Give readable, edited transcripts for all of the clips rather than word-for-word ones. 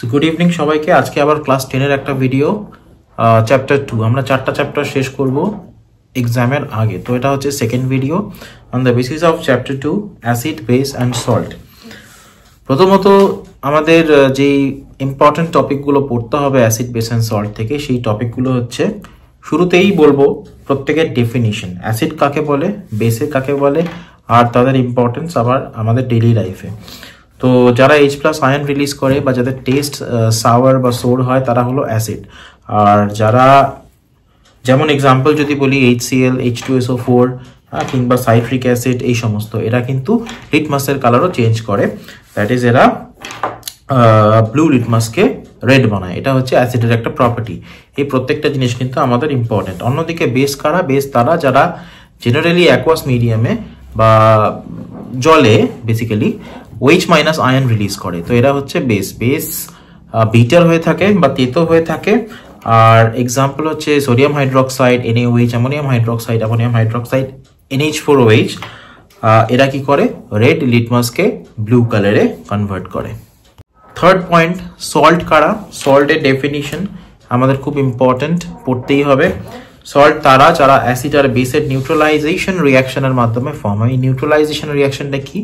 So good evening সবাইকে। আজকে আবার ক্লাস 10 এর একটা ভিডিও, চ্যাপ্টার 2। আমরা 4টা চ্যাপ্টার শেষ করব এক্সামের আগে। তো এটা হচ্ছে second video on the basis of chapter 2 acid, base and salt. প্রথমত আমাদের যেই ইম্পর্টেন্ট টপিকগুলো পড়তে হবে অ্যাসিড, বেস অ্যান্ড সল্ট থেকে, সেই টপিকগুলো হচ্ছে, শুরুতেই বলবো প্রত্যেকের ডেফিনিশন, অ্যাসিড কাকে বলে, বেসে কাকে বলে, আর তাদের ইম্পর্টেন্স আবার আমাদের ডেইলি লাইফে। তো যারা H+ আয়ন রিলিজ করে বা যাদের টেস্ট সাওয়ার বা সোর হয় তারা হলো অ্যাসিড। আর যারা, যেমন এক্সাম্পল যদি বলি HCl, H2SO4 কিংবা সাইট্রিক অ্যাসিড, এই সমস্ত, এরা কিন্তু লিটমাসের কালারও চেঞ্জ করে। দ্যাট ইজ এরা ব্লু লিটমাসকে রেড বানায়। এটা হচ্ছে অ্যাসিডের একটা প্রপার্টি। এই প্রত্যেকটা জিনিস কিন্তু আমাদের ইম্পর্টেন্ট। অন্যদিকে বেস কারা? বেস তারা যারা জেনারেলি অ্যাকোয়াস মিডিয়ামে বা জলে বেসিক্যালি OH- আয়ন রিলিজ করে। তো এরা হচ্ছে বেস। বেস বিটার হয়ে থাকে বা তেতো হয়ে থাকে। আর এক্সাম্পল হচ্ছে sodium hydroxide NaOH, ammonium hydroxide NH4OH। এরা কি করে? রেড লিটমাসকে ব্লু কালারে কনভার্ট করে। থার্ড পয়েন্ট, সল্ট কারা? সল্টের ডেফিনিশন আমাদের খুব ইম্পর্টেন্ট, পড়তেই হবে। সল্ট তারা যারা অ্যাসিড আর বেসের নিউট্রালাইজেশন রিয়াকশনের মাধ্যমে ফর্ম হয়। এই নিউট্রালাইজেশন রিয়াকশনটা কি?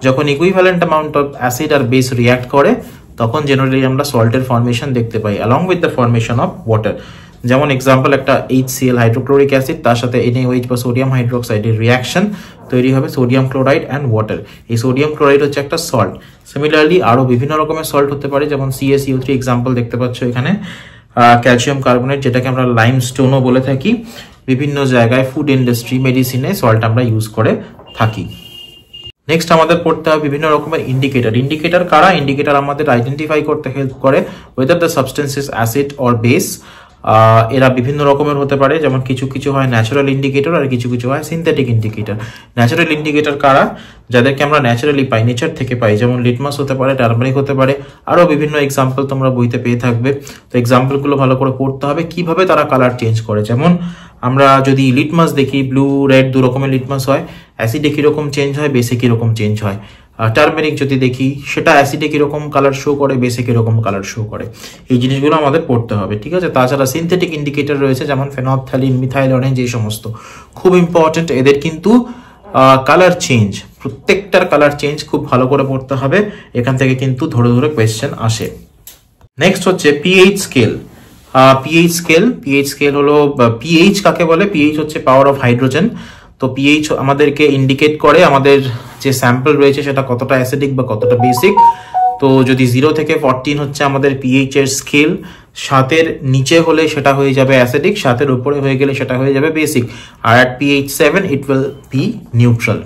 যখন ইকুইভ্যালেন্ট অ্যামাউন্ট অফ অ্যাসিড আর বেস রিয়াক্ট করে তখন জেনারেলি আমরা সল্টের ফর্মেশন দেখতে পাই along with the formation of water. যেমন এক্সাম্পল, একটা HCl হাইড্রোক্লোরিক অ্যাসিড, তার সাথে NaOH বা সোডিয়াম হাইড্রোক্সাইডের রিয়াকশন তৈরি হবে সোডিয়াম ক্লোরাইড অ্যান্ড ওয়াটার। এই সোডিয়াম ক্লোরাইড হচ্ছে একটা সল্ট। সিমিলারলি আরো বিভিন্ন রকমের সল্ট হতে পারে, যেমন CaCO3 এক্সাম্পল দেখতে পাচ্ছ এখানে। ক্যালসিয়াম কার্বনেট, যেটাকে আমরা লাইমস্টোনও বলে থাকি। বিভিন্ন জায়গায় ফুড ইন্ডাস্ট্রি, মেডিসিনে সল্ট আমরা ইউজ করে থাকি। নেক্সট আমাদের পড়তে হবে বিভিন্ন রকমের ইন্ডিকেটর। ইন্ডিকেটর কারা? ইন্ডিকেটর আমাদের আইডেন্টিফাই করতে হেল্প করে whether the substance is acid or base. এরা বিভিন্ন রকমের হতে পারে, যেমন কিছু কিছু হয় ন্যাচারাল ইন্ডিকেটর আর কিছু কিছু হয় সিনথেটিক ইন্ডিকেটর। ন্যাচারাল ইন্ডিকেটর কারা? যাদেরকে আমরা ন্যাচারালি পাই, নেচার থেকে পাই, যেমন লিটমাস হতে পারে, টার্মারিক হতে পারে, আরও বিভিন্ন এক্সাম্পল তোমরা বইতে পেয়ে থাকবে। তো এক্সাম্পলগুলো ভালো করে পড়তে হবে, কিভাবে তারা কালার চেঞ্জ করে। যেমন আমরা যদি লিটমাস দেখি, ব্লু রেড দু রকমের লিটমাস হয়। অ্যাসিডে কিরকম চেঞ্জ হয়, বেসে কিরকম চেঞ্জ হয়। টার্মেরিক যদি দেখি, সেটা অ্যাসিডে কিরকম কালার শো করে, বেসে কিরকম কালার শো করে। এই জিনিসগুলো আমাদের পড়তে হবে, ঠিক আছে। তাছাড়া সিনথেটিক ইন্ডিকেটর রয়েছে, যেমন ফেনপথ্যালিন, মিথাইল অরেঞ্জ, এই সমস্ত খুব ইম্পর্টেন্ট। এদের কিন্তু কালার চেঞ্জ, প্রত্যেকটার কালার চেঞ্জ খুব ভালো করে পড়তে হবে। এখান থেকে কিন্তু ধরে ধরে কোয়েশ্চেন আসে। নেক্সট হচ্ছে পিএইচ স্কেল। পিএইচ স্কেল হলো, পিএইচ কাকে বলে? পিএইচ হচ্ছে পাওয়ার অফ হাইড্রোজেন। তো পিএইচ আমাদেরকে ইন্ডিকেট করে আমাদের যে স্যাম্পল রয়েছে সেটা কতটা অ্যাসিডিক বা কতটা বেসিক। তো যদি 0 থেকে 14 হচ্ছে আমাদের পিএইচ এর স্কেল, 7-এর নিচে হলে সেটা হয়ে যাবে অ্যাসিডিক, 7-এর উপরে হয়ে গেলে সেটা হয়ে যাবে বেসিক। আর at pH 7 it will be neutral.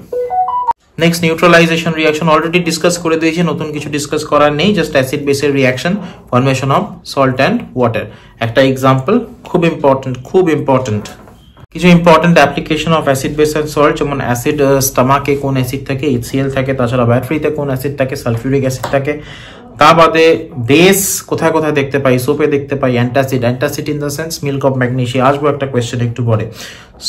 Next, neutralisation reaction already discuss করে দিয়েছি, নতুন কিছু ডিসকাস করার নেই। জাস্ট অ্যাসিড বেসের reaction, formation of salt and water. একটা এক্সাম্পল, খুব ইম্পর্টেন্ট কিছু important application of acid base and salt, যেমন অ্যাসিড স্টমাকে কোন অ্যাসিড থাকে, HCl থাকে, তাছাড়া ব্যাটারিতে কোন অ্যাসিড থাকে, সালফিউরিক অ্যাসিড থাকে। তা বাদে বেস কোথায় কোথায় দেখতে পাই? সোপে দেখতে পাই, antacid in the sense milk of magnesia, আসবো একটা কোয়েশ্চেন একটু পরে।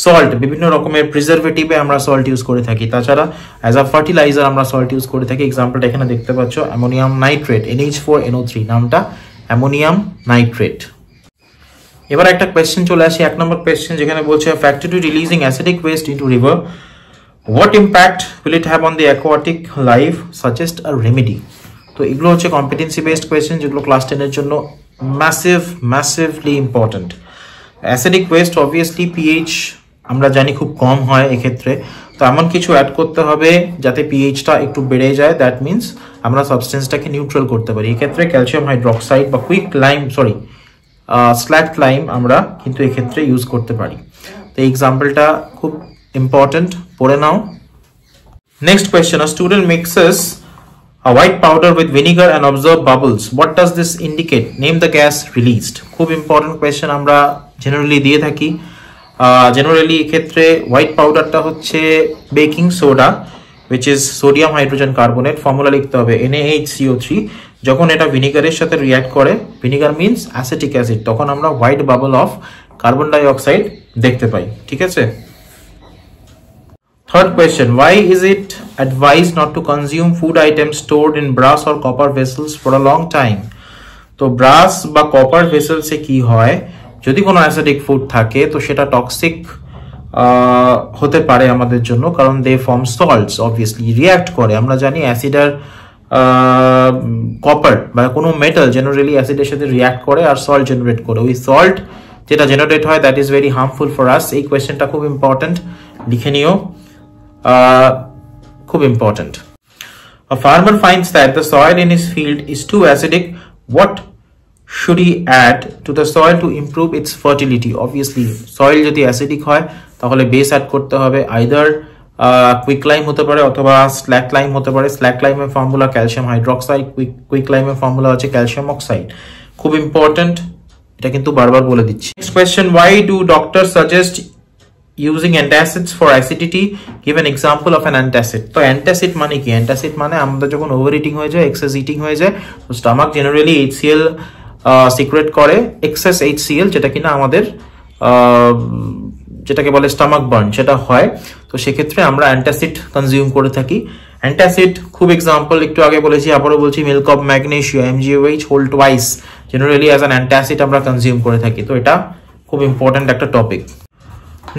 সল্ট, বিভিন্ন রকমের প্রিজারভেটিভে আমরা সল্ট ইউজ করে থাকি। তাছাড়া অ্যাজ আ ফার্টিলাইজার আমরা সল্ট ইউজ করে থাকি। এক্সাম্পলটা এখানে দেখতে পাচ্ছ, অ্যামোনিয়াম নাইট্রেট, NH4NO3, নামটা অ্যামোনিয়াম নাইট্রেট। এবার একটা কোয়েশ্চেন চলে আসি, 1 নম্বর কোয়েশ্চেন, যেখানে বলছে factory releasing acidic West into river, what impact will it have on the aquatic life, suggest a remedy. তো এগুলো হচ্ছে কম্পিটেন্সি বেসড কোয়েশ্চেন, যেগুলো ক্লাস 10-এর জন্য massively important. Acidic West obviously pH আমরা জানি খুব কম হয় এক্ষেত্রে। তো এমন কিছু অ্যাড করতে হবে যাতে পিএইচটা একটু বেড়ে যায়, দ্যাট মিনস আমরা সাবস্টেন্সটাকে নিউট্রাল করতে পারি। এক্ষেত্রে ক্যালসিয়াম হাইড্রোক্সাইড বা স্ল্যাকড লাইম আমরা কিন্তু এক্ষেত্রে ইউজ করতে পারি। তো এই এক্সাম্পলটা খুব ইম্পর্টেন্ট, পড়ে নাও। Next question, a student mixes a white powder with vinegar and observe bubbles. What does this indicate? Name the gas released. খুব ইম্পর্টেন্ট কোয়েশ্চেন, আমরা জেনারেলি দিয়ে থাকি। জেনারেলি এক্ষেত্রে হোয়াইট পাউডারটা হচ্ছে baking soda, which is sodium hydrogen carbonate. Formula লিখতে হবে NaHCO3। যখন এটা ভিনিগারের সাথে রিঅ্যাক্ট করে, ভিনিগার মিনস অ্যাসিটিক অ্যাসিড, তখন আমরা white bubble of carbon dioxide দেখতে পাই, ঠিক আছে। Third question, why is it advised not to consume food items stored in brass or copper vessels for a long time? তো brass বা copper ভেসেলসে কি হয়, যদি কোনো অ্যাসিডিক ফুড থাকে তো সেটা টক্সিক হতে পারে আমাদের জন্য, কারণ দে ফর্ম সল্টস, অবভিয়াসলি রিয়াক্ট করে। আমরা জানি অ্যাসিড আর কপার বা কোনো মেটাল জেনারেলি অ্যাসিডের সাথে রিয়াক্ট করে আর সল্ট জেনারেট করে। ওই সল্ট যেটা জেনারেট হয় that is very harmful for us. এই কোয়েশ্চেনটা খুব ইম্পর্টেন্ট, লিখে নিও, খুব important. A farmer finds that the soil in his field is too acidic. What should he add to the soil to improve its fertility? Obviously, soil যদি acidic হয় তাহলে base add করতে হবে। আইদার কুইক লাইম হতে পারে অথবা slack lime হতে পারে। স্ল্যাক লাইমের ফর্মুলা ক্যালসিয়াম হাইড্রোক্সাইড, কুইক লাইমের ফর্মুলা হচ্ছে ক্যালসিয়াম অক্সাইড। খুব ইম্পর্টেন্ট, এটা কিন্তু বারবার বলে দিচ্ছি। Next question, why do doctors suggest using antacids for acidity? Give an example of an antacid. তো অ্যান্টাসিড মানে কি? অ্যান্টাসিড মানে আমাদের যখন ওভার ইটিং হয়ে যায়, এক্সেস ইটিং হয়ে যায়, তো স্টমাক জেনারেলি HCl সিক্রেট করে, এক্সেস HCl, যেটা কিনা আমাদের যেটাকে বলে স্টমাক বার্ন, সেটা হয়। তো সেক্ষেত্রে আমরা অ্যান্টাসিড কনজিউম করে থাকি। অ্যান্টাসিড খুব এক্সাম্পল একটু আগে বলেছি, আবারও বলছি, milk of magnesia, MgOH whole twice, generally as an antacid আমরা কনজিউম করে থাকি। তো এটা খুব ইম্পর্টেন্ট একটা topic.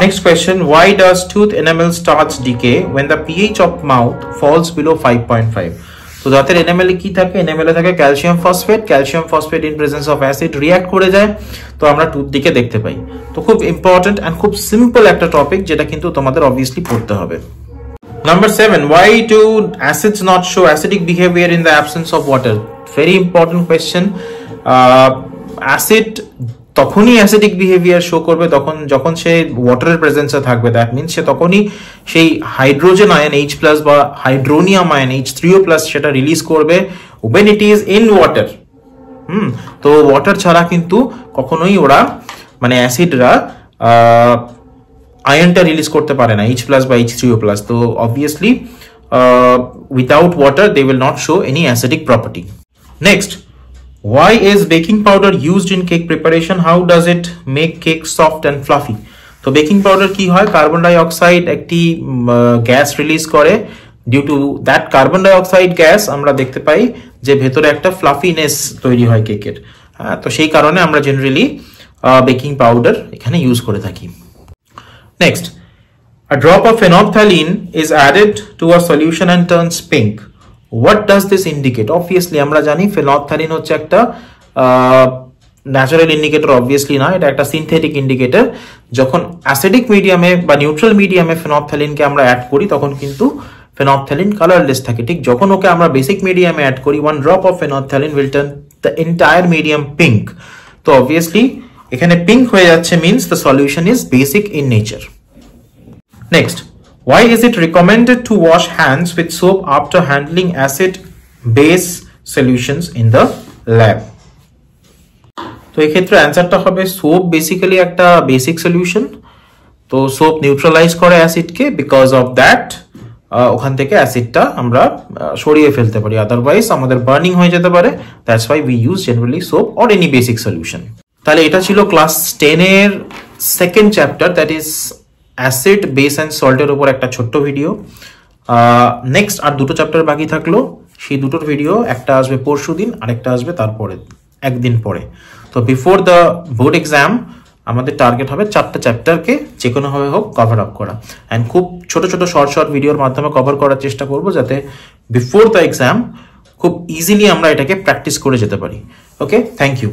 Next question, why does tooth enamel starts decay when the pH of mouth falls below 5.5? তো দাঁতের এনামেলে কি থাকে? এনামেলে থাকে calcium phosphate. Calcium phosphate in presence of acid react করে যায়, তো আমরা টুথ দিকে দেখতে পাই। তো খুব ইম্পর্টেন্ট অ্যান্ড খুব সিম্পল একটা টপিক, যেটা কিন্তু তোমাদের অবভিয়াসলি পড়তে হবে। Number 7, why do acids not show acidic behavior in the absence of water? Very important question. Acid তখনই অ্যাসিডিক বিহেভিয়ার শো করবে যখন সে ওয়াটারের প্রেজেন্সে থাকবে। দ্যাট মিনস সে তখনই সেই হাইড্রোজেন আয়ন H+ বা হাইড্রোনিয়াম আয়ন H3O+ সেটা রিলিজ করবে when it is in water। তো ওয়াটার ছাড়া কিন্তু কখনোই ওরা মানে অ্যাসিডরা আয়নটা রিলিজ করতে পারে না, H+ বা H3O+। তো obviously without water they will not show any acidic property. Next, why is baking powder used in cake preparation? How does it make cake soft and fluffy? তো বেকিং পাউডার কি হয়, carbon dioxide একটি gas release করে। Due to that carbon dioxide gas আমরা দেখতে পাই যে ভেতরে একটা ফ্লাফিনেস তৈরি হয় কেকের। তো সেই কারণে আমরা জেনারেলি বেকিং পাউডার এখানে ইউজ করে থাকি। Next, a drop of phenolphthalein is added to a solution and turns pink. What does this indicate? Obviously আমরা জানি ফেনolphthalein হচ্ছে একটা ন্যাচারাল ইন্ডিকেটর, অবভিয়াসলি না, এটা একটা সিনথেটিক ইন্ডিকেটর। যখন অ্যাসিডিক মিডিয়ামে বা নিউট্রাল মিডিয়ামে ফেনolphthalein-কে আমরা অ্যাড করি তখন কিন্তু ফেনolphthalein কালারলেস থাকে। ঠিক যখন ওকে আমরা বেসিক মিডিয়ামে অ্যাড করি, 1 drop of phenolphthalein will turn the entire medium pink. তো অবভিয়াসলি এখানে পিঙ্ক হয়ে যাচ্ছে, means the solution is basic in nature. Next, why is it recommended to wash hands with soap after handling acid-base solutions in the lab? তো এই ক্ষেত্রে অ্যান্সারটা হবে soap basically একটা বেসিক সলিউশন। তো সোপ নিউট্রালাইজ করে অ্যাসিডকে, বিকজ অফ দ্যাট ওখান থেকে অ্যাসিডটা আমরা সরিয়ে ফেলতে পারি, আদারওয়াইজ আমাদের বার্নিং হয়ে যেতে পারে। That's why we use generally soap or any basic solution. তাহলে এটা ছিল ক্লাস 10 এর second chapter, that is acid, base and সল্টের উপর একটা ছোট্ট ভিডিও। নেক্সট আর দুটো চ্যাপ্টার বাকি থাকলো, সেই দুটোর ভিডিও একটা আসবে পরশু দিন, আরেকটা আসবে তারপরে একদিন পরে। তো বিফোর দ্য বোর্ড এক্সাম আমাদের টার্গেট হবে 4টা চ্যাপ্টারকে যে কোনোভাবে হোক কভার আপ করা, অ্যান্ড খুব ছোট ছোট শর্ট ভিডিওর মাধ্যমে কভার করার চেষ্টা করব, যাতে বিফোর দ্য এক্সাম খুব ইজিলি আমরা এটাকে প্র্যাকটিস করে যেতে পারি। ওকে, থ্যাংক ইউ।